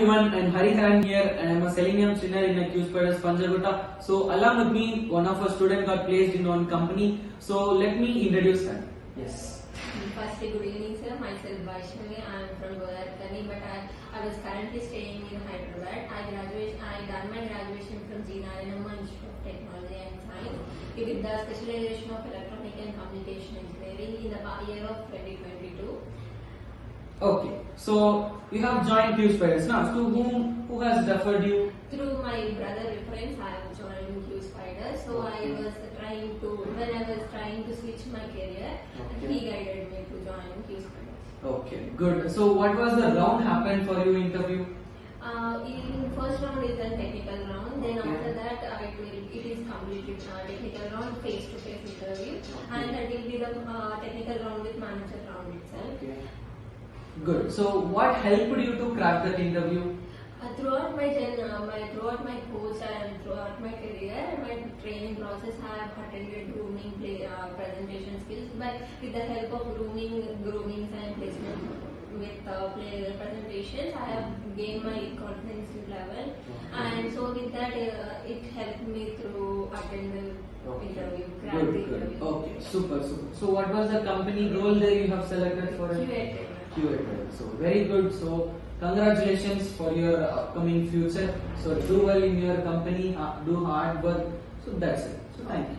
everyone, I'm Hariharan here and I'm a selenium trainer in a QSpiders Punjagutta. So along with me, one of our students got placed in one company. So let me introduce her. Yes. Firstly, good evening sir. Myself Vyshnavi. I am from QA but I was currently staying in Hyderabad. I done my graduation from G.N.M. Institute of Technology and Science with the specialization of Electronic and Communication Engineering in the year of 2022. Okay, so you have joined QSpiders now. To who has referred you? Through my brother reference, I have joined QSpiders. So I was trying to switch my career, and he guided me to join QSpiders. Okay, good. So what was the round happened for you interview? In first round is a technical round. Then after that, it is completely technical round, face-to-face interview, and that will be the technical round with manager round itself. Okay. Good. So what helped you to crack that interview? Throughout my course and throughout my career, my training process, I have attended grooming presentation skills. But with the help of groomings and placement with player presentations, I have gained my confidence level, and so with that, it helped me through attend the interview, crack the interview. Okay, super. So what was the company role there you have selected for it? QA TRAINEE. So very good. So congratulations for your upcoming future. So do well in your company, do hard work. So that's it. So thank you.